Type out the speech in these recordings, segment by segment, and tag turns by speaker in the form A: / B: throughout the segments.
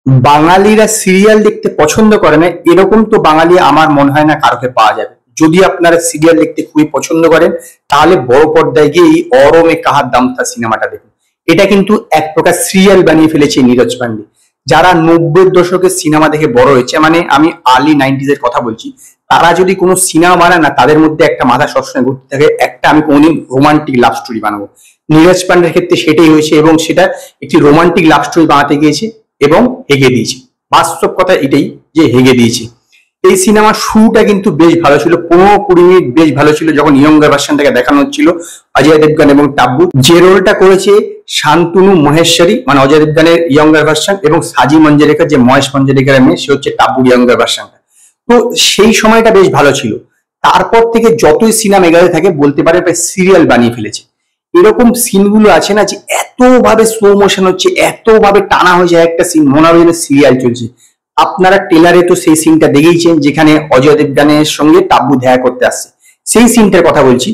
A: বাঙালিরা সিরিয়াল দেখতে পছন্দ করে না এরকম তো বাঙালি আমার মনে হয় না কারোকে পাওয়া যাবে। যদি আপনারা সিরিয়াল দেখতে খুবই পছন্দ করেন তাহলে বড় পর্দায় গিয়ে এই অরমে কাহার দাম থা সিনেমাটা দেখুন। এটা কিন্তু এক প্রকার সিরিয়াল বানিয়ে ফেলেছে নীরজ পান্ডে। যারা 90-এর দশকের সিনেমা দেখে বড় হয়েছে, মানে আমি আর্লি 90s এর কথা বলছি, তারা যদি কোনো সিনেমা বানায় না, তাদের মধ্যে একটা মাথা সবসময় ঘুরতে থাকে, একটা আমি কোনদিন রোমান্টিক লাভ স্টোরি বানাবো। নীরজ পান্ডের ক্ষেত্রে সেটাই হয়েছে এবং সেটা একটি রোমান্টিক লাভ স্টোরি বানাতে গিয়েছে এবং হেগে দিয়েছে। বাস্তব কথা এটাই যে হেগে দিয়েছে। এই সিনেমার শুরুটা কিন্তু বেশ ভালো ছিল, 15-20 মিনিট বেশ ভালো ছিল, যখন ইয়ঙ্গার ভার্সনটাকে দেখানো হচ্ছিল অজয় দেবগন এবং টাব্বু। যে রোলটা করেছে শান্তনু মহেশ্বরী, মানে অজয় দেবগনের ইয়ঙ্গার ভার্সন, এবং সাজি মঞ্জরেকর যে মহেশ মঞ্জরেকরের মেয়ে, সে হচ্ছে টাব্বু ইয়ঙ্গার ভার্সনটা। তো সেই সময়টা বেশ ভালো ছিল। তারপর থেকে যতই সিনেমা এগাতে থাকে বলতে পারে প্রায় সিরিয়াল বানিয়ে ফেলেছে। এরকম সিনগুলো আছে না, যে এত ভাবে স্লো মোশন হচ্ছে, এত ভাবে টানা হয়ে যায় একটা সিন, মনে হবে যেন সিরিয়াল চলছে। আপনারা ট্রেলারে তো সেই সিনটা দেখেইছেন যেখানে অজয় দেবগানের সঙ্গে টাব্বু দেখা করতে আসছে, সেই সিনটার কথা বলছি।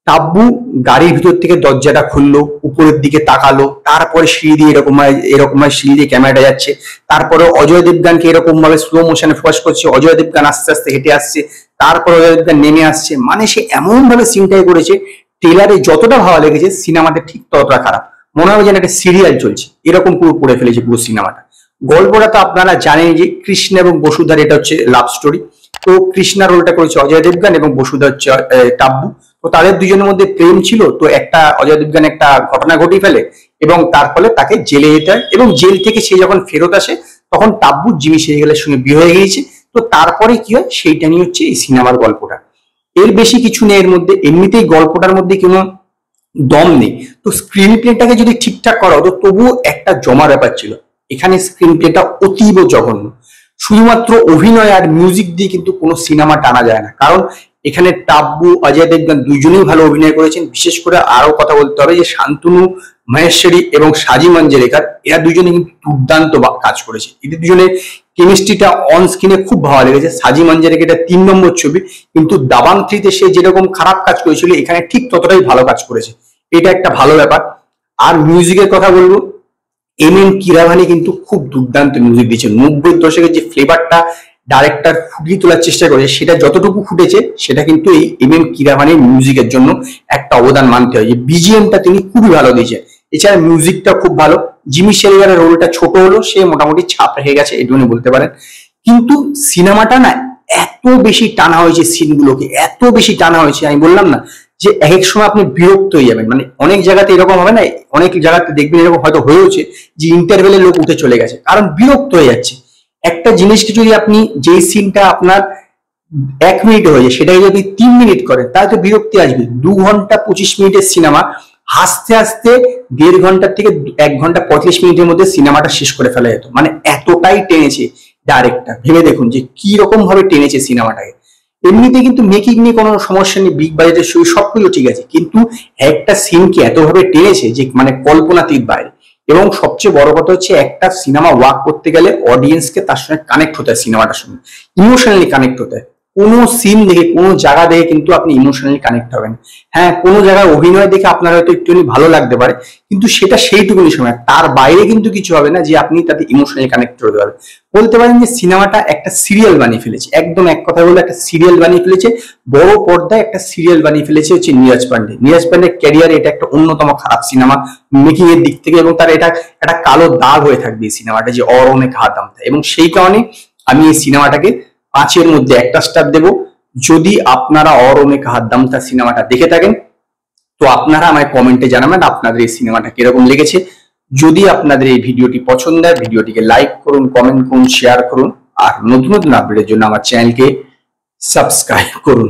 A: টাব্বু গাড়ির ভিতর থেকে দরজাটা খুললো, উপরের দিকে তাকালো, তারপরে সিঁড়ি দিয়ে এরকম সিঁড়ি দিয়ে ক্যামেরাটা যাচ্ছে, তারপরে অজয় দেবগানকে এরকম ভাবে স্লো মোশনে ফোকাস করছে, অজয় দেবগান আস্তে আস্তে হেঁটে আসছে, তারপর অজয় দেবগান নেমে আসছে। মানে সে এমন ভাবে সিনটাই করেছে, ট্রেলারে যতটা ভালো লেগেছে সিনেমাতে ঠিক ততটা খারাপ, মনে হবে যেন একটা সিরিয়াল চলছে, এরকম পুরো করে ফেলেছে পুরো সিনেমাটা। গল্পটা তো আপনারা জানেন যে কৃষ্ণ এবং বসুধার এটা হচ্ছে লাভ স্টোরি। তো কৃষ্ণা রোলটা করেছে অজয় দেবগান এবং বসুধা হচ্ছে টাব্বু। তো তাদের দুজনের মধ্যে প্রেম ছিল, তো একটা অজয় দেবগান একটা ঘটনা ঘটিয়ে ফেলে এবং তার ফলে তাকে জেলে যেতে হয়, এবং জেল থেকে সে যখন ফেরত আসে তখন টাব্বু জিমি সেরিগালের সঙ্গে বিয়ে হয়ে গিয়েছে। তো তারপরে কি হয় সেইটা নিয়ে হচ্ছে এই সিনেমার গল্পটা। এর বেশি কিছু নেই এর মধ্যে, এমনিতেই গল্পটার মধ্যে কোনো দম নেই। তো স্ক্রিন প্লেটাকে যদি ঠিকঠাক করা হতো তবুও একটা জমার ব্যাপার ছিল। এখানে স্ক্রিন প্লেটা অতীব জঘন্য। শুধুমাত্র অভিনয় আর মিউজিক দিয়ে কিন্তু কোনো সিনেমা টানা যায় না, কারণ এখানে টাব্বু অজয় দেবগন দুইজনেই ভালো অভিনয় করেছেন। বিশেষ করে আরো কথা বলতে হবে যে শান্তনু মহেশ্বরী এবং সাজি মঞ্জরেকর, এরা দুজনে কিন্তু দুর্দান্ত কাজ করেছে। এদের দুজনের কেমিস্ট্রিটা অন স্ক্রিনে খুব ভালো লেগেছে। সাজি মঞ্জরেকর এটা 3 নম্বর ছবি, কিন্তু দাবাং 3-তে সে যেরকম খারাপ কাজ করেছিল এখানে ঠিক ততটাই ভালো কাজ করেছে, এটা একটা ভালো ব্যাপার। আর মিউজিকের কথা বলবো, এম কিরাভানি কিন্তু খুব দুর্দান্ত মিউজিক দিয়েছে। 90-এর দশকের যে ফ্লেভারটা ডাইরেক্টর ফুটিয়ে তোলার চেষ্টা করেছে, সেটা যতটুকু ফুটেছে সেটা কিন্তু এই এম কিরাভানির মিউজিকের জন্য একটা অবদান মানতে হয়। যে বিজিএমটা তিনি খুবই ভালো দিয়েছেন, এছাড়া মিউজিকটা খুব ভালো। জিমি শেরিগারের রোলটা ছোট হলো, সে মোটামুটি ছাপ রেখে গেছে, এটুকুনি বলতে পারেন। কিন্তু সিনেমাটা না এত বেশি টানা হয়েছে, সিনগুলোকে এত বেশি টানা হয়েছে, আমি বললাম না যে এক এক সময় আপনি বিরক্ত হয়ে যাবেন। মানে অনেক জায়গাতে এরকম হবে না, অনেক জায়গাতে দেখবেন এরকম হয়তো হয়েছে যে ইন্টারভেলে লোক উঠে চলে গেছে, কারণ বিরক্ত হয়ে যাচ্ছে। একটা জিনিসকে যদি আপনি যেই সিনটা আপনার 1 মিনিটে হয়ে যায় সেটাকে যদি 3 মিনিট করেন তাহলে তো বিরক্তি আসবে। 2 ঘন্টা 25 মিনিটের সিনেমা হাসতে হাসতে 1.5 ঘন্টার থেকে 1 ঘন্টা 35 মিনিটের মধ্যে সিনেমাটা শেষ করে ফেলা যেত। মানে এতটাই টেনেছে ডাইরেক্টর, ভেবে দেখুন যে কি রকম ভাবে টেনেছে সিনেমাটাকে। এমনিতে কিন্তু মেকিং নিয়ে কোনো সমস্যা নেই, বিগ বাজেটের ছবি সবকিছু ঠিক আছে, কিন্তু একটা সিনকে এতভাবে টেনেছে যে মানে কল্পনাতীত বাইরে। এবং সবচেয়ে বড় কথা হচ্ছে, একটা সিনেমা ওয়ার্ক করতে গেলে অডিয়েন্সকে তার সঙ্গে কানেক্ট হতে হয়, সিনেমাটার সঙ্গে ইমোশনালি কানেক্ট হতে হয়। কোনো সিন দেখে কোনো জায়গা দেখে কিন্তু আপনি ইমোশনালি কানেক্ট হবেন। হ্যাঁ, কোনো জায়গায় অভিনয় দেখে আপনার হয়তো একটুখানি ভালো লাগতে পারে, কিন্তু সেটা সেইটুকুনি সময়, তার বাইরে কিন্তু কিছু হবে না যে আপনি তাতে ইমোশনালি কানেক্ট করতে পারবেন। বলতে পারেন যে সিনেমাটা একটা সিরিয়াল বানিয়ে ফেলেছে, একদম এক কথা বলে একটা সিরিয়াল বানিয়ে ফেলেছে। বড় পর্দায় একটা সিরিয়াল বানিয়ে ফেলেছে হচ্ছে নীরজ পান্ডে। নীরজ পান্ডের ক্যারিয়ারে এটা একটা অন্যতম খারাপ সিনেমা মেকিং এর দিক থেকে, এবং তার এটা একটা কালো দাগ হয়ে থাকবে এই সিনেমাটা, যে অরমে কাহার দাম থা। এবং সেই কারণে আমি এই সিনেমাটাকে 5-এর মধ্যে 1টা স্টার দেবো। যদি আপনারা অরমে কাহার দাম থা সিনেমাটা দেখে থাকেন তো আপনারা আমায় কমেন্টে জানাবেন আপনাদের এই সিনেমাটা কিরকম লেগেছে। যদি আপনাদের এই ভিডিওটি পছন্দ হয় ভিডিওটিকে লাইক করুন, কমেন্ট করুন, শেয়ার করুন, আর নতুন নতুন আপডেটের জন্য আমার চ্যানেলকে সাবস্ক্রাইব করুন।